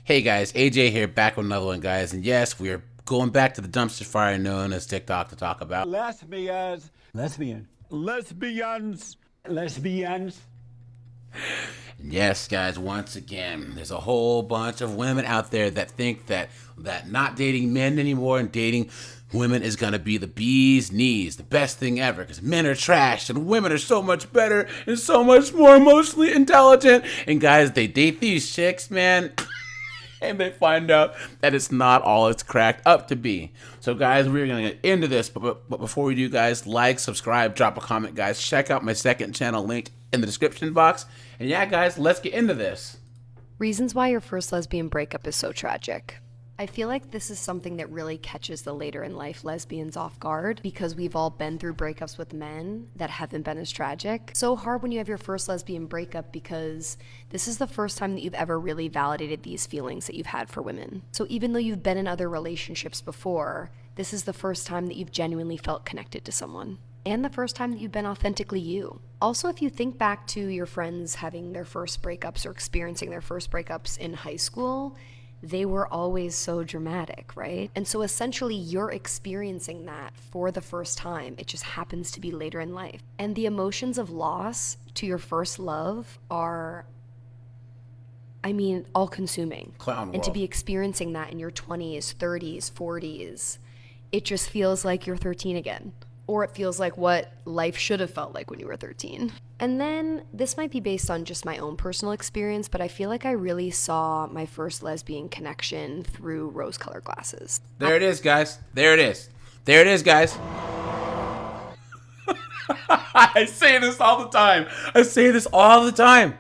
Hey guys, AJ here, back with another one, guys. And yes, we are going back to the dumpster fire known as TikTok to talk about lesbians. And yes, guys, once again, there's a whole bunch of women out there that think that not dating men anymore and dating women is gonna be the bee's knees, the best thing ever, because men are trash and women are so much better and so much more emotionally intelligent. And guys, they date these chicks, man. And they find out that it's not all it's cracked up to be. So guys, we're going to get into this, but before we do, guys, like, subscribe, drop a comment, guys. Check out my second channel link in the description box. And yeah, guys, let's get into this. Reasons why your first lesbian breakup is so tragic. I feel like this is something that really catches the later in life lesbians off guard because we've all been through breakups with men that haven't been as tragic. So hard when you have your first lesbian breakup because this is the first time that you've ever really validated these feelings that you've had for women. So even though you've been in other relationships before, this is the first time that you've genuinely felt connected to someone. And the first time that you've been authentically you. Also, if you think back to your friends having their first breakups or experiencing their first breakups in high school, they were always so dramatic, right? And so essentially you're experiencing that for the first time. It just happens to be later in life. And the emotions of loss to your first love are, all consuming. Clown world. And to be experiencing that in your 20s, 30s, 40s, it just feels like you're 13 again. Or it feels like what life should have felt like when you were 13. And then, this might be based on just my own personal experience, but I feel like I really saw my first lesbian connection through rose-colored glasses. There it is, guys. There it is. There it is, guys. I say this all the time.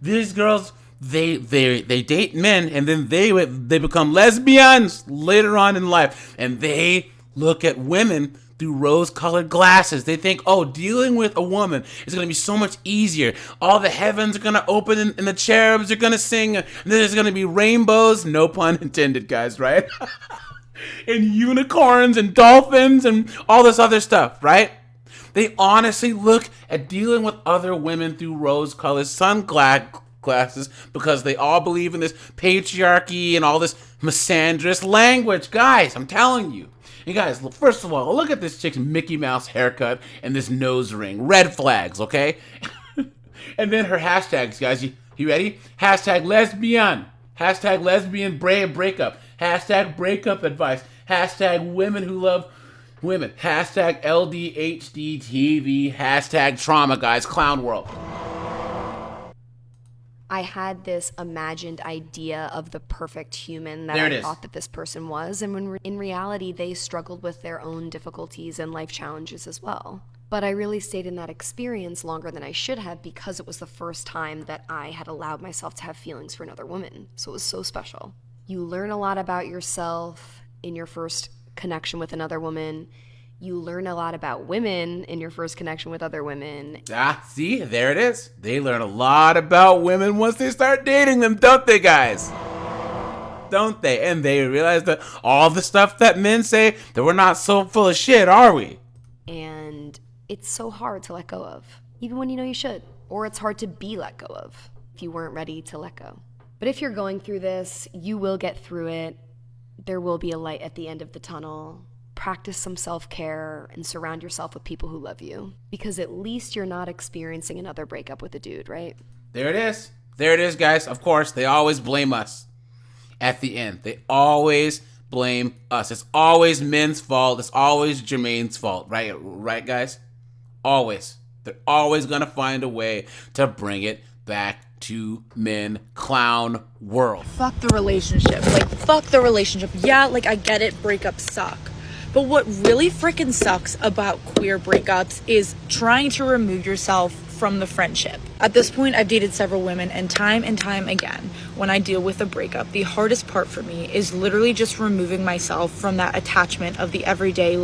These girls, they date men, and then they become lesbians later on in life, and they look at women through rose-colored glasses. They think, oh, dealing with a woman is going to be so much easier. All the heavens are going to open and the cherubs are going to sing. And there's going to be rainbows, no pun intended, guys, right? And unicorns and dolphins and all this other stuff, right? They honestly look at dealing with other women through rose-colored sunglasses because they all believe in this patriarchy and all this misandrous language. Guys, I'm telling you. You guys, first of all, look at this chick's Mickey Mouse haircut and this nose ring. Red flags, okay? And then her hashtags, guys. You ready? Hashtag lesbian. Hashtag lesbian breakup. Hashtag breakup advice. Hashtag women who love women. Hashtag LDHDTV. Hashtag trauma, guys. Clown world. I had this imagined idea of the perfect human that I thought that this person was, and when in reality they struggled with their own difficulties and life challenges as well. But I really stayed in that experience longer than I should have because it was the first time that I had allowed myself to have feelings for another woman. So it was so special. You learn a lot about yourself in your first connection with another woman. You learn a lot about women in your first connection with other women. See, there it is. They learn a lot about women once they start dating them, don't they, guys? Don't they? And they realize that all the stuff that men say, that we're not so full of shit, are we? And it's so hard to let go of, even when you know you should. Or it's hard to be let go of if you weren't ready to let go. But if you're going through this, you will get through it. There will be a light at the end of the tunnel. Practice some self-care and surround yourself with people who love you. Because at least you're not experiencing another breakup with a dude, right? There it is. There it is, guys. Of course, they always blame us at the end. They always blame us. It's always men's fault. It's always Jermaine's fault, right? Right, guys? Always. They're always going to find a way to bring it back to men. Clown world. Fuck the relationship. Fuck the relationship. Yeah, I get it. Breakups suck. But what really freaking sucks about queer breakups is trying to remove yourself from the friendship. At this point, I've dated several women, and time again, when I deal with a breakup, the hardest part for me is literally just removing myself from that attachment of the everyday,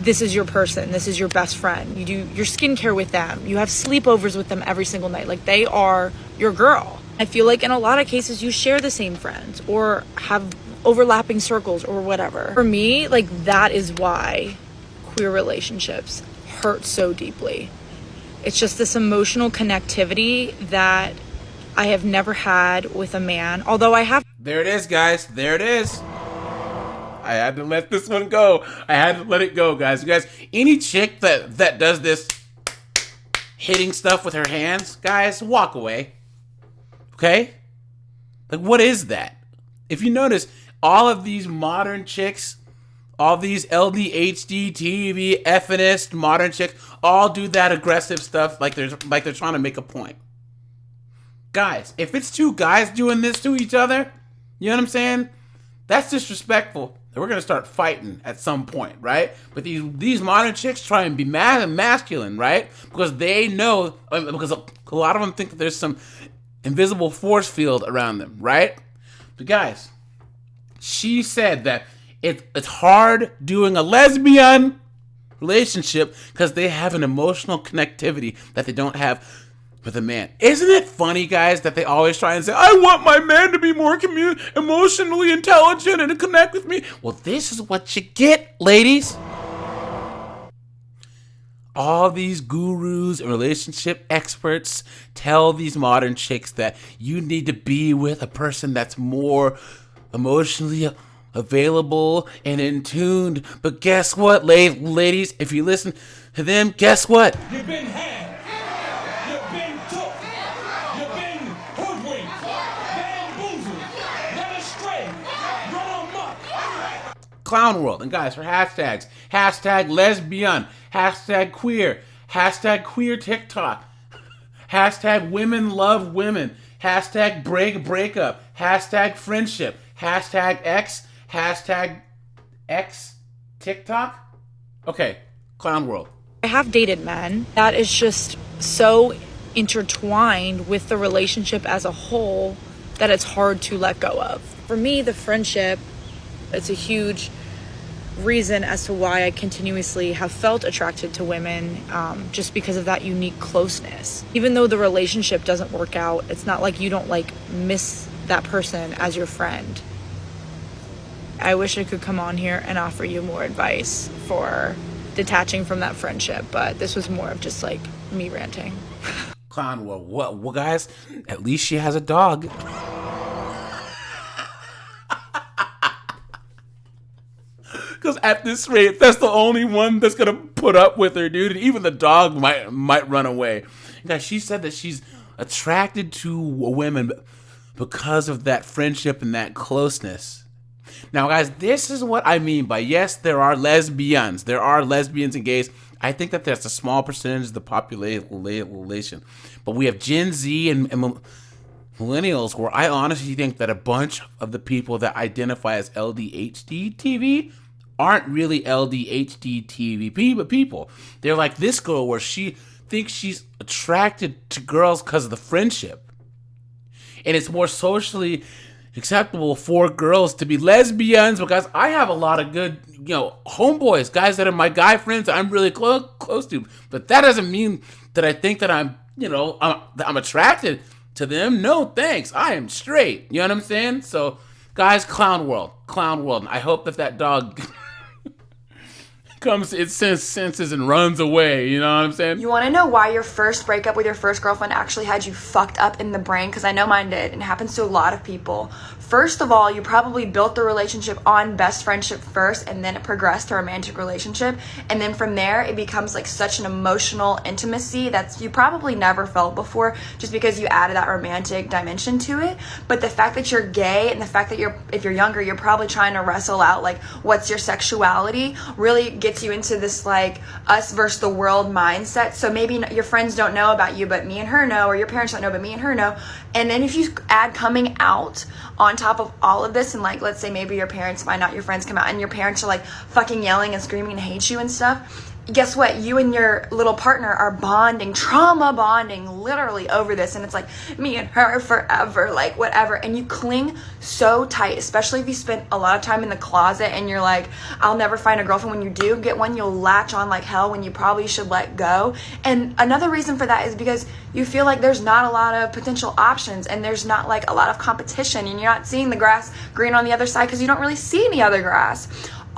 this is your person, this is your best friend. You do your skincare with them. You have sleepovers with them every single night. They are your girl. I feel like in a lot of cases, you share the same friends or have overlapping circles or whatever. For me, that is why queer relationships hurt so deeply. It's just this emotional connectivity that I have never had with a man, although I have. There it is, guys. There it is. I had to let this one go. I had to let it go, guys. You guys, any chick that does this hitting stuff with her hands, guys, walk away. Okay? Like, what is that? If you notice, all of these modern chicks, all these LDHD, TV, FNist, modern chicks, all do that aggressive stuff like they're trying to make a point. Guys, if it's two guys doing this to each other, you know what I'm saying? That's disrespectful. We're going to start fighting at some point, right? But these modern chicks try and be masculine, right? Because they know, because a lot of them think that there's some invisible force field around them, right? But guys, she said that it's hard doing a lesbian relationship because they have an emotional connectivity that they don't have with a man. Isn't it funny, guys, that they always try and say, I want my man to be more emotionally intelligent and to connect with me? Well, this is what you get, ladies. All these gurus and relationship experts tell these modern chicks that you need to be with a person that's more emotionally available and in tuned. But guess what, ladies? If you listen to them, guess what? You've been had. You've been took. You've been hoodwinked. Bamboozled. Led astray. Run amok. Clown world. And guys, for hashtags, hashtag lesbian, hashtag queer TikTok, hashtag women love women, hashtag breakup, hashtag friendship, hashtag X TikTok. Okay, clown world. I have dated men. That is just so intertwined with the relationship as a whole that it's hard to let go of. For me, the friendship, it's a huge reason as to why I continuously have felt attracted to women, just because of that unique closeness. Even though the relationship doesn't work out, it's not like you don't miss that person as your friend. I wish I could come on here and offer you more advice for detaching from that friendship, but this was more of just me ranting. Clown world. Well, guys, at least she has a dog. Because at this rate, that's the only one that's gonna put up with her, dude. And even the dog might run away. Guys, she said that she's attracted to women because of that friendship and that closeness. Now, guys, this is what I mean by, yes, there are lesbians. There are lesbians and gays. I think that that's a small percentage of the population. But we have Gen Z and millennials, where I honestly think that a bunch of the people that identify as LDHD TV aren't really LDHD TV people. They're like this girl where she thinks she's attracted to girls because of the friendship. And it's more socially acceptable for girls to be lesbians, because I have a lot of good, homeboys, guys that are my guy friends that I'm really close to. But that doesn't mean that I think that I'm attracted to them. No, thanks. I am straight. You know what I'm saying? So, guys, clown world. I hope that dog comes to its senses and runs away. You know what I'm saying? You want to know why your first breakup with your first girlfriend actually had you fucked up in the brain? Because I know mine did, and it happens to a lot of people. First of all, you probably built the relationship on best friendship first, and then it progressed to a romantic relationship. And then from there, it becomes such an emotional intimacy that you probably never felt before, just because you added that romantic dimension to it. But the fact that you're gay, and the fact that if you're younger, you're probably trying to wrestle out what's your sexuality, really gets you into this us versus the world mindset. So maybe your friends don't know about you, but me and her know, or your parents don't know, but me and her know. And then if you add coming out on top of all of this, and let's say maybe your parents find out, your friends come out, and your parents are fucking yelling and screaming and hate you and stuff, guess what? You and your little partner are bonding, trauma bonding, literally over this. And it's me and her forever, whatever. And you cling so tight, especially if you spend a lot of time in the closet and you're I'll never find a girlfriend. When you do get one, you'll latch on like hell when you probably should let go. And another reason for that is because you feel there's not a lot of potential options, and there's not a lot of competition, and you're not seeing the grass green on the other side because you don't really see any other grass.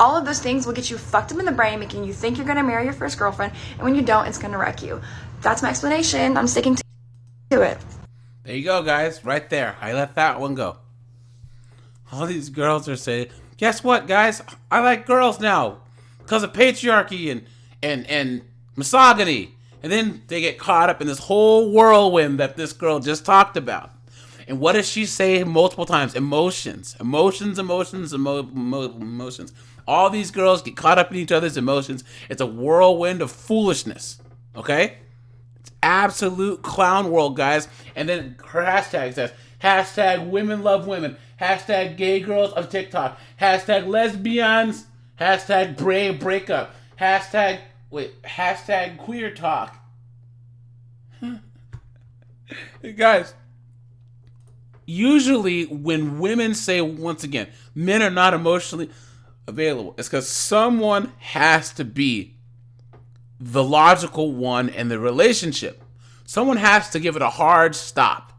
All of those things will get you fucked up in the brain, making you think you're going to marry your first girlfriend, and when you don't, it's going to wreck you. That's my explanation. I'm sticking to it. There you go, guys. Right there. I let that one go. All these girls are saying, guess what, guys? I like girls now because of patriarchy and misogyny. And then they get caught up in this whole whirlwind that this girl just talked about. And what does she say multiple times? Emotions. Emotions. All these girls get caught up in each other's emotions. It's a whirlwind of foolishness. Okay? It's absolute clown world, guys. And then her hashtag says, hashtag women love women. Hashtag gay girls of TikTok. Hashtag lesbians. Hashtag breakup. Hashtag queer talk. Hey, guys. Usually when women say, once again, men are not emotionally available, it's because someone has to be the logical one in the relationship. Someone has to give it a hard stop.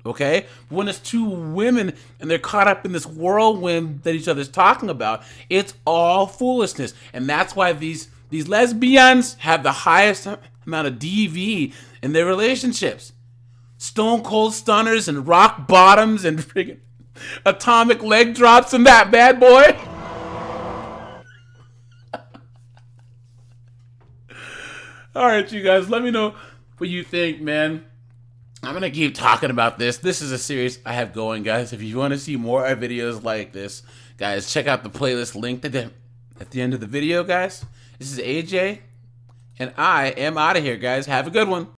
Okay? When it's two women and they're caught up in this whirlwind that each other's talking about, it's all foolishness. And that's why these lesbians have the highest amount of DV in their relationships. Stone cold stunners and rock bottoms and freaking atomic leg drops and that bad boy. All right, you guys, let me know what you think, man. I'm going to keep talking about this. This is a series I have going, guys. If you want to see more videos like this, guys, check out the playlist linked at the end of the video, guys. This is AJ, and I am out of here, guys. Have a good one.